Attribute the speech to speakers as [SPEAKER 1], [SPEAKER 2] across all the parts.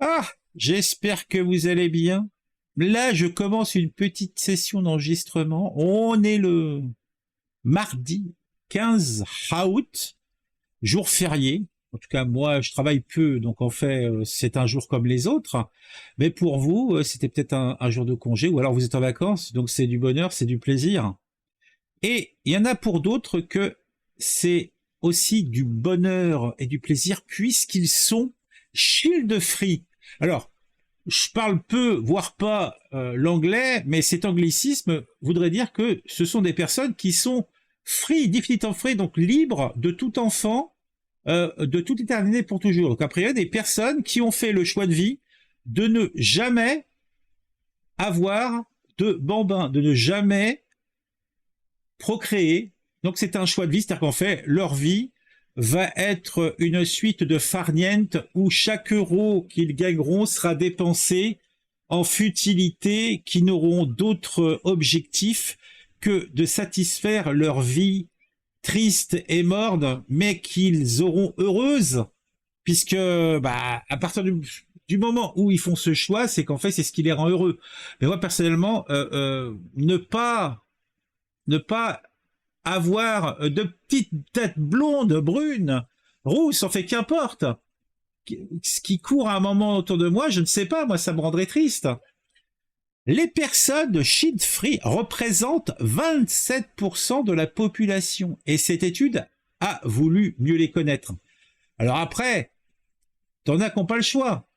[SPEAKER 1] Ah, j'espère que vous allez bien. Là, je commence une petite session d'enregistrement. On est le mardi 15 août, jour férié. En tout cas, moi, je travaille peu, donc en fait, c'est un jour comme les autres. Mais pour vous, c'était peut-être un jour de congé, ou alors vous êtes en vacances, donc c'est du bonheur, c'est du plaisir. Et il y en a pour d'autres que c'est aussi du bonheur et du plaisir, puisqu'ils sont shield free. Alors, je parle peu, voire pas l'anglais, mais cet anglicisme voudrait dire que ce sont des personnes qui sont free, definitely free, donc libres de tout enfant, de toute éternité pour toujours. Donc après, il y a des personnes qui ont fait le choix de vie de ne jamais avoir de bambins, de ne jamais procréer. Donc c'est un choix de vie, c'est-à-dire qu'en fait, leur vie va être une suite de farniente où chaque euro qu'ils gagneront sera dépensé en futilités qui n'auront d'autre objectif que de satisfaire leur vie triste et morne, mais qu'ils auront heureuse, puisque à partir du moment où ils font ce choix, c'est qu'en fait c'est ce qui les rend heureux. Mais moi personnellement, ne pas avoir de petites têtes blondes, brunes, rousses, en fait qu'importe, ce qui court à un moment autour de moi, je ne sais pas, moi ça me rendrait triste. Les personnes shield-free représentent 27% de la population et cette étude a voulu mieux les connaître. Alors après, t'en as qui n'ont pas le choix.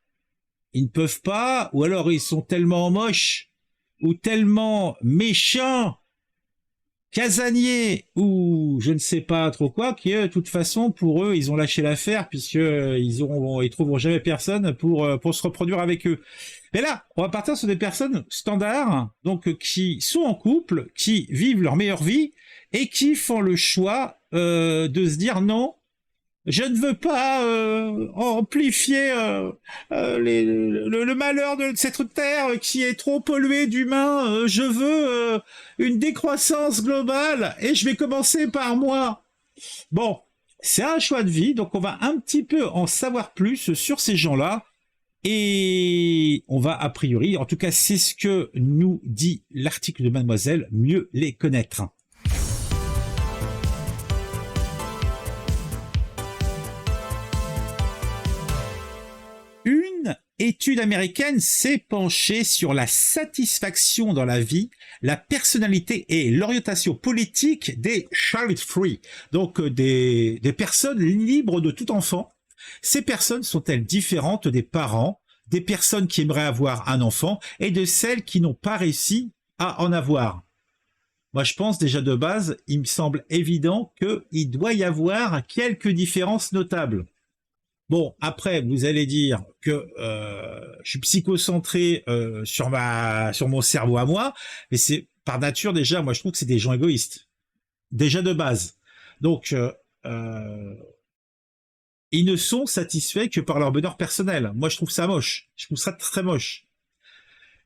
[SPEAKER 1] Ils ne peuvent pas, ou alors ils sont tellement moches ou tellement méchants, casaniers ou je ne sais pas trop quoi, qui de toute façon pour eux ils ont lâché l'affaire puisque ils trouveront jamais personne pour se reproduire avec eux. Mais là, on va partir sur des personnes standards, donc qui sont en couple, qui vivent leur meilleure vie et qui font le choix de se dire non, je ne veux pas amplifier le malheur de cette terre qui est trop polluée d'humains. Je veux une décroissance globale et je vais commencer par moi. Bon, c'est un choix de vie, donc on va un petit peu en savoir plus sur ces gens-là. Et on va a priori, en tout cas c'est ce que nous dit l'article de Mademoiselle, mieux les connaître. Une étude américaine s'est penchée sur la satisfaction dans la vie, la personnalité et l'orientation politique des child-free, donc des personnes libres de tout enfant. Ces personnes sont-elles différentes des parents, des personnes qui aimeraient avoir un enfant et de celles qui n'ont pas réussi à en avoir? Moi, je pense déjà de base, il me semble évident qu'il doit y avoir quelques différences notables. Bon, après, vous allez dire que je suis psychocentré sur mon cerveau à moi, mais c'est par nature déjà, moi je trouve que c'est des gens égoïstes, déjà de base. Donc, ils ne sont satisfaits que par leur bonheur personnel. Moi, je trouve ça moche. Je trouve ça très moche.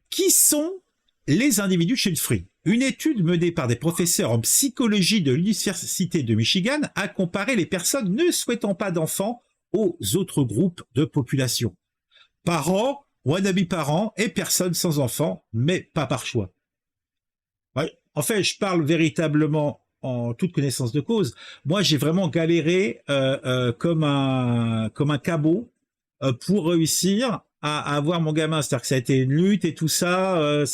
[SPEAKER 1] Qui sont les individus shield-free? Une étude menée par des professeurs en psychologie de l'Université de Michigan a comparé les personnes ne souhaitant pas d'enfants aux autres groupes de population. Parents, wannabe-parents et personnes sans enfants, mais pas par choix. Ouais, en fait, je parle véritablement en toute connaissance de cause. Moi, j'ai vraiment galéré comme un cabot pour réussir à avoir mon gamin. C'est-à-dire que ça a été une lutte et tout ça.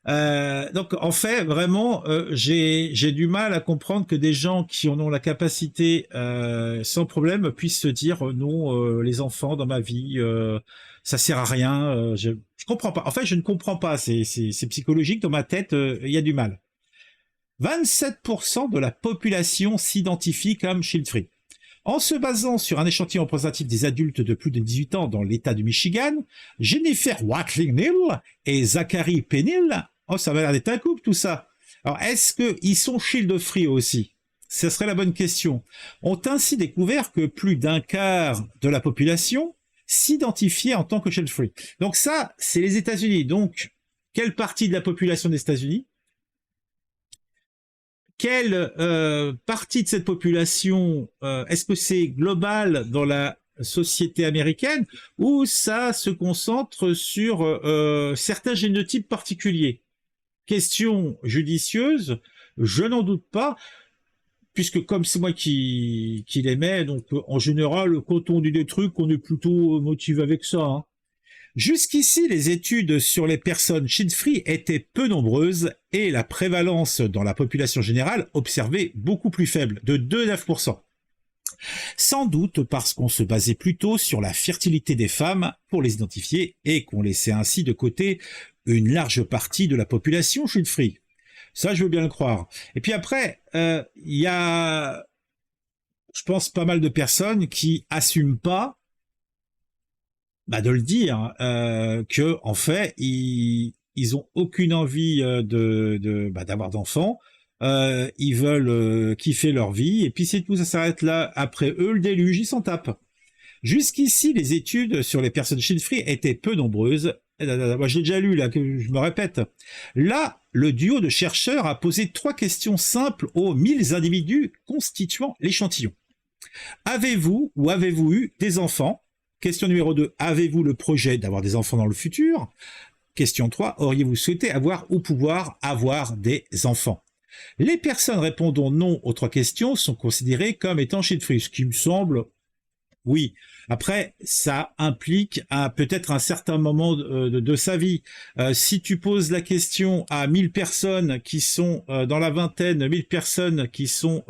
[SPEAKER 1] Donc, en fait, vraiment, j'ai du mal à comprendre que des gens qui en ont la capacité sans problème puissent se dire non, les enfants dans ma vie, ça sert à rien. Je comprends pas. En fait, je ne comprends pas. C'est psychologique. Dans ma tête, il y a du mal. 27% de la population s'identifie comme shield-free. En se basant sur un échantillon représentatif des adultes de plus de 18 ans dans l'État du Michigan, Jennifer Watling-Neal et Zachary Penill, oh ça va l'air d'être un couple tout ça. Alors est-ce qu'ils sont shield-free aussi? Ce serait la bonne question. Ont ainsi découvert que plus d'un quart de la population s'identifiait en tant que shield-free. Donc ça, c'est les États-Unis. Donc, quelle partie de la population des États-Unis? Quelle partie de cette population, est-ce que c'est global dans la société américaine où ça se concentre sur certains génotypes particuliers. Question judicieuse, je n'en doute pas, puisque comme c'est moi qui l'émets, donc en général, quand on dit des trucs, on est plutôt motivé avec ça. Hein. Jusqu'ici, les études sur les personnes shin-free étaient peu nombreuses et la prévalence dans la population générale observée beaucoup plus faible, de 2,9%. Sans doute parce qu'on se basait plutôt sur la fertilité des femmes pour les identifier et qu'on laissait ainsi de côté une large partie de la population shin-free. Ça, je veux bien le croire. Et puis après, il y a, je pense, pas mal de personnes qui assument pas de le dire, que en fait, ils ont aucune envie d'avoir d'enfants. Ils veulent kiffer leur vie, et puis c'est tout, ça s'arrête là. Après eux, le déluge, ils s'en tapent. Jusqu'ici, les études sur les personnes shin-free étaient peu nombreuses. Moi, je l'ai déjà lu, là, que je me répète. Là, le duo de chercheurs a posé 3 questions simples aux 1000 individus constituant l'échantillon. Avez-vous ou avez-vous eu des enfants? Question numéro 2, avez-vous le projet d'avoir des enfants dans le futur? Question 3, auriez-vous souhaité avoir ou pouvoir avoir des enfants? Les personnes répondant non aux 3 questions sont considérées comme étant shin-free, ce qui me semble, oui. Après, ça implique peut-être un certain moment de sa vie. Si tu poses la question à 1000 personnes qui sont dans la vingtaine, 1000 personnes qui sont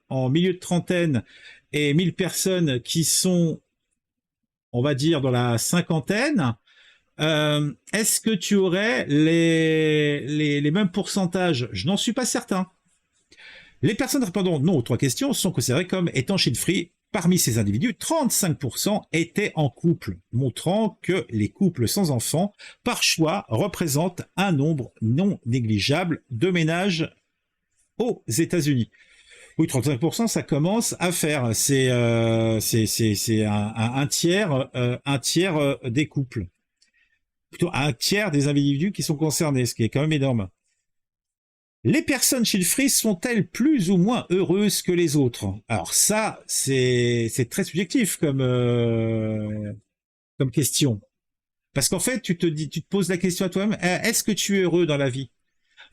[SPEAKER 1] en milieu de trentaine et 1000 personnes qui sont, on va dire, dans la cinquantaine, est-ce que tu aurais les mêmes pourcentages? Je n'en suis pas certain. Les personnes répondant non aux 3 questions sont considérées comme étant shin-free. Parmi ces individus, 35% étaient en couple, montrant que les couples sans enfants, par choix, représentent un nombre non négligeable de ménages aux États-Unis. Oui, 35%, ça commence à faire. C'est un tiers des couples. Plutôt un tiers des individus qui sont concernés, ce qui est quand même énorme. Les personnes shin-free sont-elles plus ou moins heureuses que les autres? Alors ça, c'est très subjectif comme question. Parce qu'en fait, tu te poses la question à toi-même, est-ce que tu es heureux dans la vie?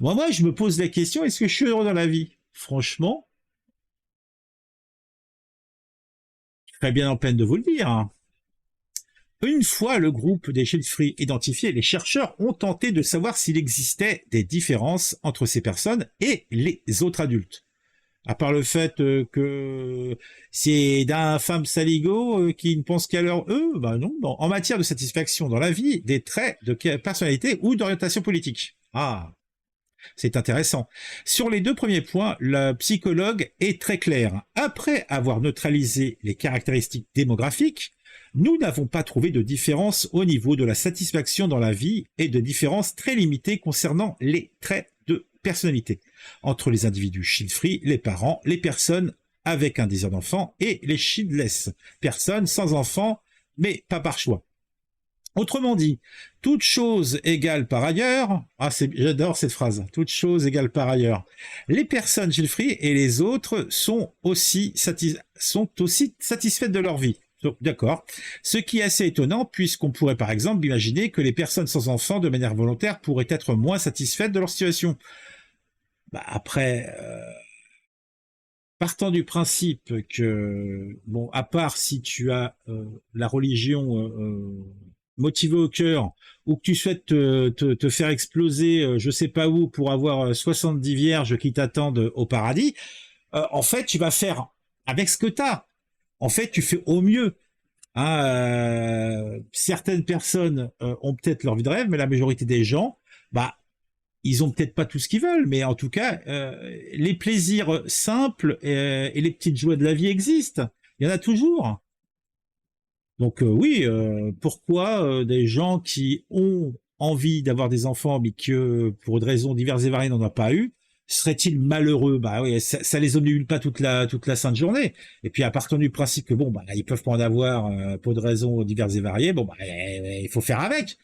[SPEAKER 1] Moi, je me pose la question, est-ce que je suis heureux dans la vie? Franchement, je serais bien en peine de vous le dire. Hein. Une fois le groupe des shin-free identifié, les chercheurs ont tenté de savoir s'il existait des différences entre ces personnes et les autres adultes. À part le fait que c'est d'un femme saligo qui ne pense qu'à leur non. En matière de satisfaction dans la vie, des traits de personnalité ou d'orientation politique. Ah, c'est intéressant. Sur les 2 premiers points, le psychologue est très clair. Après avoir neutralisé les caractéristiques démographiques, nous n'avons pas trouvé de différence au niveau de la satisfaction dans la vie et de différences très limitées concernant les traits de personnalité entre les individus shin-free, les parents, les personnes avec un désir d'enfant et les shin-less, personnes sans enfants mais pas par choix. Autrement dit, toute chose égale par ailleurs, j'adore cette phrase, toute chose égale par ailleurs, les personnes shin-free et les autres sont aussi satisfaites de leur vie. D'accord. Ce qui est assez étonnant, puisqu'on pourrait par exemple imaginer que les personnes sans enfants, de manière volontaire, pourraient être moins satisfaites de leur situation. Après, partant du principe que, bon, à part si tu as la religion motivée au cœur, ou que tu souhaites te faire exploser, je sais pas où, pour avoir 70 vierges qui t'attendent au paradis, en fait, tu vas faire avec ce que tu as. En fait, tu fais au mieux. Hein, certaines personnes ont peut-être leur vie de rêve, mais la majorité des gens, ils ont peut-être pas tout ce qu'ils veulent, mais en tout cas, les plaisirs simples et les petites joies de la vie existent. Il y en a toujours. Donc oui, pourquoi des gens qui ont envie d'avoir des enfants, mais que pour des raisons diverses et variées n'en ont pas eu, seraient-ils malheureux? Oui, ça les obnubile pas toute la sainte journée. Et puis à partir du principe que ils peuvent pas en avoir pour de raisons diverses et variées, il faut faire avec.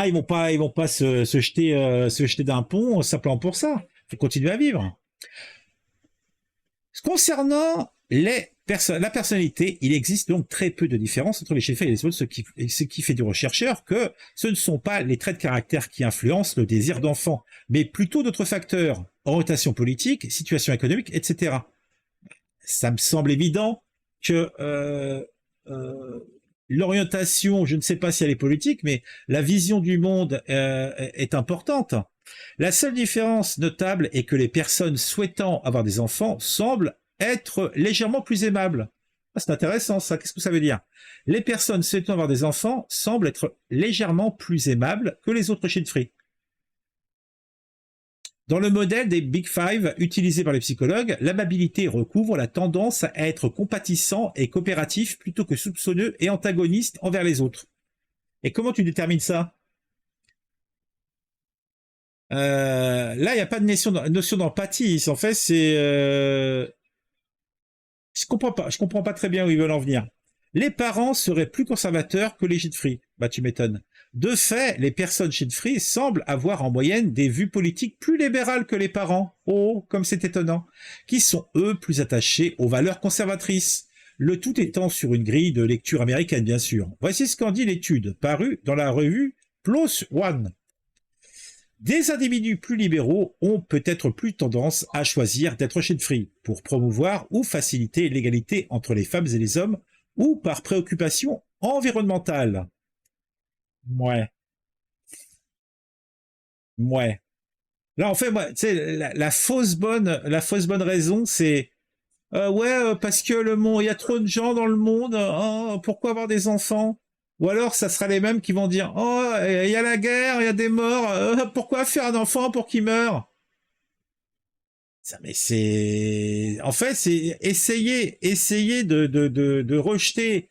[SPEAKER 1] Ils vont pas se jeter d'un pont simplement pour ça. Il faut continuer à vivre. Concernant les La personnalité, il existe donc très peu de différence entre les chiffres et les autres, ce qui fait du rechercheur que ce ne sont pas les traits de caractère qui influencent le désir d'enfant, mais plutôt d'autres facteurs, orientation politique, situation économique, etc. Ça me semble évident que l'orientation, je ne sais pas si elle est politique, mais la vision du monde est importante. La seule différence notable est que les personnes souhaitant avoir des enfants semblent être légèrement plus aimables. Ah, c'est intéressant ça, qu'est-ce que ça veut dire? Les personnes souhaitant avoir des enfants semblent être légèrement plus aimables que les autres chiffres. Dans le modèle des Big Five utilisé par les psychologues, l'amabilité recouvre la tendance à être compatissant et coopératif plutôt que soupçonneux et antagoniste envers les autres. Et comment tu détermines ça? Là, il n'y a pas de notion d'empathie. En fait, c'est... Je comprends pas très bien où ils veulent en venir. Les parents seraient plus conservateurs que les shit-free. Bah, tu m'étonnes. De fait, les personnes shit-free semblent avoir en moyenne des vues politiques plus libérales que les parents. Oh, comme c'est étonnant. Qui sont, eux, plus attachés aux valeurs conservatrices. Le tout étant sur une grille de lecture américaine, bien sûr. Voici ce qu'en dit l'étude, parue dans la revue PLOS ONE. Des individus plus libéraux ont peut-être plus tendance à choisir d'être shit-free pour promouvoir ou faciliter l'égalité entre les femmes et les hommes ou par préoccupation environnementale. Ouais. Là, en fait, moi, tu sais, la fausse bonne raison, c'est parce que il y a trop de gens dans le monde. Pourquoi avoir des enfants? Ou alors, ça sera les mêmes qui vont dire il y a la guerre, il y a des morts. Pourquoi faire un enfant pour qu'il meure? Ça, mais c'est, en fait, c'est essayer de rejeter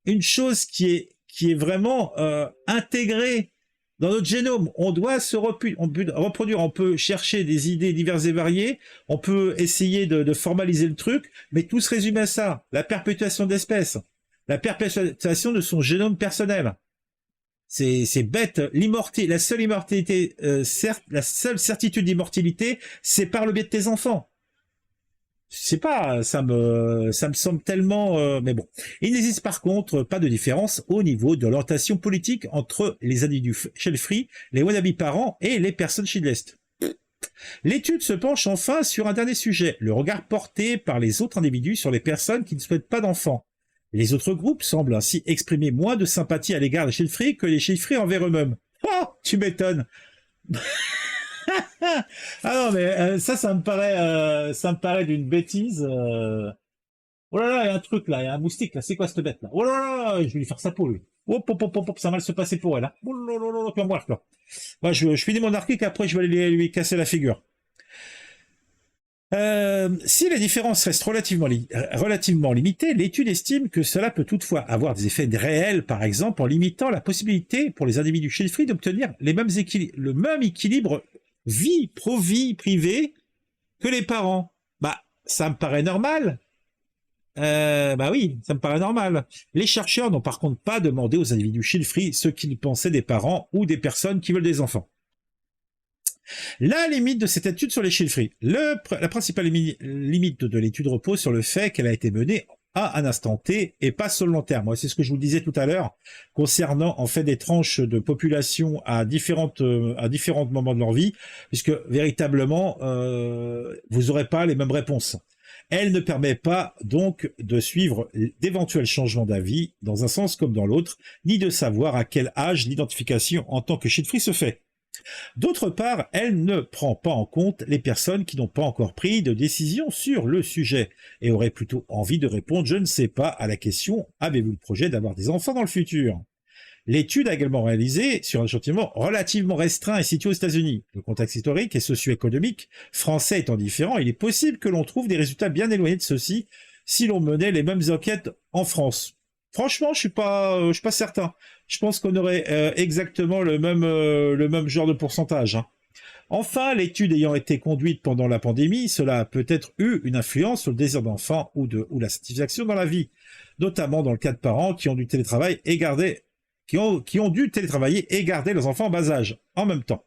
[SPEAKER 1] une chose qui est vraiment intégrée dans notre génome. On doit reproduire, on peut chercher des idées diverses et variées, on peut essayer de formaliser le truc, mais tout se résume à ça, la perpétuation d'espèces, la perpétuation de son génome personnel. C'est bête. La seule immortalité, la seule certitude d'immortalité, c'est par le biais de tes enfants. Je sais pas, ça me semble tellement... mais bon. Il n'existe par contre pas de différence au niveau de l'orientation politique entre les individus shell-free, les wannabe parents et les personnes shitlist. L'étude se penche enfin sur un dernier sujet, le regard porté par les autres individus sur les personnes qui ne souhaitent pas d'enfants. Les autres groupes semblent ainsi exprimer moins de sympathie à l'égard des shell-free que les shell-free envers eux-mêmes. Oh, tu m'étonnes. Ah non, mais ça me paraît d'une bêtise. Oh là là, il y a un truc là, il y a un moustique là, c'est quoi cette bête là? Oh là là, je vais lui faire sa peau lui. Hop, hop, hop, hop, hop, ça va mal se passer pour elle. Hein. Oh là là là, tu vas voir là. Moi, je finis mon arclique, après je vais aller lui casser la figure. Si les différences restent relativement limitées, l'étude estime que cela peut toutefois avoir des effets réels, par exemple en limitant la possibilité pour les individus shell-free d'obtenir le même équilibre vie privée que les parents. Bah, ça me paraît normal. Bah oui, ça me paraît normal. Les chercheurs n'ont par contre pas demandé aux individus shell-free ce qu'ils pensaient des parents ou des personnes qui veulent des enfants. La limite de cette étude sur les shell-free. La principale limite de l'étude repose sur le fait qu'elle a été menée à un instant T et pas sur le long terme. C'est ce que je vous disais tout à l'heure concernant en fait des tranches de population à différents moments de leur vie, puisque véritablement vous n'aurez pas les mêmes réponses. Elle ne permet pas donc de suivre d'éventuels changements d'avis dans un sens comme dans l'autre, ni de savoir à quel âge l'identification en tant que shell-free se fait. D'autre part, elle ne prend pas en compte les personnes qui n'ont pas encore pris de décision sur le sujet et auraient plutôt envie de répondre « je ne sais pas » à la question « avez-vous le projet d'avoir des enfants dans le futur ?» L'étude a également réalisé sur un échantillon relativement restreint et situé aux États-Unis. Le contexte historique et socio-économique français étant différent, il est possible que l'on trouve des résultats bien éloignés de ceux-ci si l'on menait les mêmes enquêtes en France. Franchement, je suis pas certain. Je pense qu'on aurait exactement le même genre de pourcentage. Hein. Enfin, l'étude ayant été conduite pendant la pandémie, cela a peut-être eu une influence sur le désir d'enfant ou la satisfaction dans la vie, notamment dans le cas de parents qui ont dû télétravailler et garder leurs enfants en bas âge en même temps.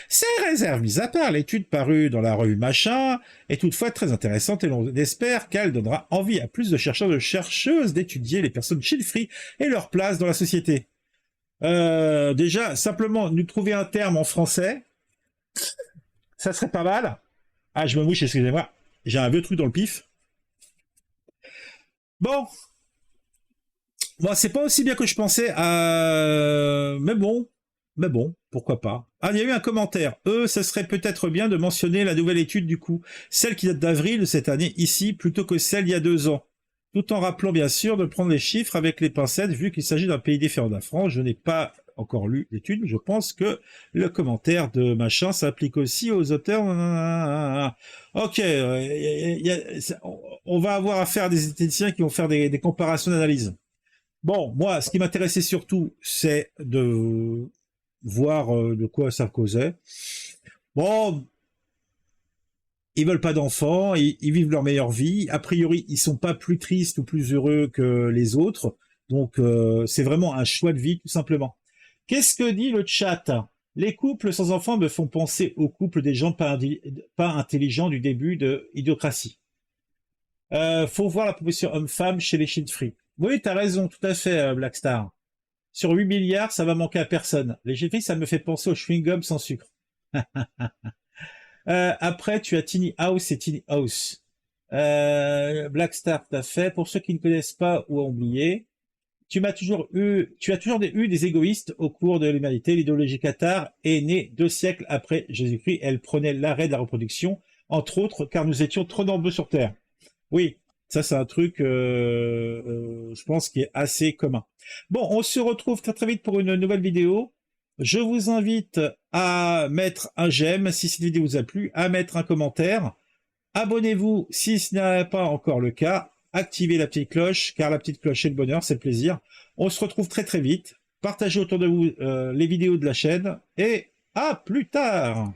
[SPEAKER 1] Ces réserves mises à part, l'étude parue dans la revue Machin est toutefois très intéressante et l'on espère qu'elle donnera envie à plus de chercheurs et de chercheuses d'étudier les personnes chill-free et leur place dans la société. Déjà, simplement, nous trouver un terme en français, ça serait pas mal. Ah, je me mouche, excusez-moi. J'ai un vieux truc dans le pif. Bon. Moi, c'est pas aussi bien que je pensais. Mais bon. Mais bon, pourquoi pas. Ah, il y a eu un commentaire. Ça serait peut-être bien de mentionner la nouvelle étude du coup. Celle qui date d'avril de cette année ici, plutôt que celle il y a 2 ans. Tout en rappelant bien sûr de prendre les chiffres avec les pincettes, vu qu'il s'agit d'un pays différent de la France. Je n'ai pas encore lu l'étude, mais je pense que le commentaire de machin s'applique aussi aux auteurs. Ok, on va avoir affaire à des éthiciens qui vont faire des comparations d'analyse. Bon, moi, ce qui m'intéressait surtout, c'est de voir de quoi ça causait. Bon, ils veulent pas d'enfants, ils vivent leur meilleure vie. A priori, ils sont pas plus tristes ou plus heureux que les autres. Donc, c'est vraiment un choix de vie, tout simplement. Qu'est-ce que dit le chat? Les couples sans enfants me font penser aux couples des gens pas intelligents du début de Idiocratie. Faut voir la proposition homme-femme chez les shit free. Oui, t'as raison, tout à fait, Blackstar. Sur 8 milliards, ça va manquer à personne. Les shit free, ça me fait penser au chewing-gum sans sucre. Après, tu as Tiny House et Tiny House. Blackstar, tout à fait. Pour ceux qui ne connaissent pas ou ont oublié, tu as toujours eu des égoïstes au cours de l'humanité. L'idéologie cathare est née 2 siècles après Jésus-Christ. Elle prenait l'arrêt de la reproduction, entre autres, car nous étions trop nombreux sur Terre. Oui, ça c'est un truc, je pense, qui est assez commun. Bon, on se retrouve très très vite pour une nouvelle vidéo. Je vous invite à mettre un j'aime si cette vidéo vous a plu, à mettre un commentaire. Abonnez-vous si ce n'est pas encore le cas. Activez la petite cloche, car la petite cloche c'est le bonheur, c'est le plaisir. On se retrouve très très vite. Partagez autour de vous les vidéos de la chaîne et à plus tard.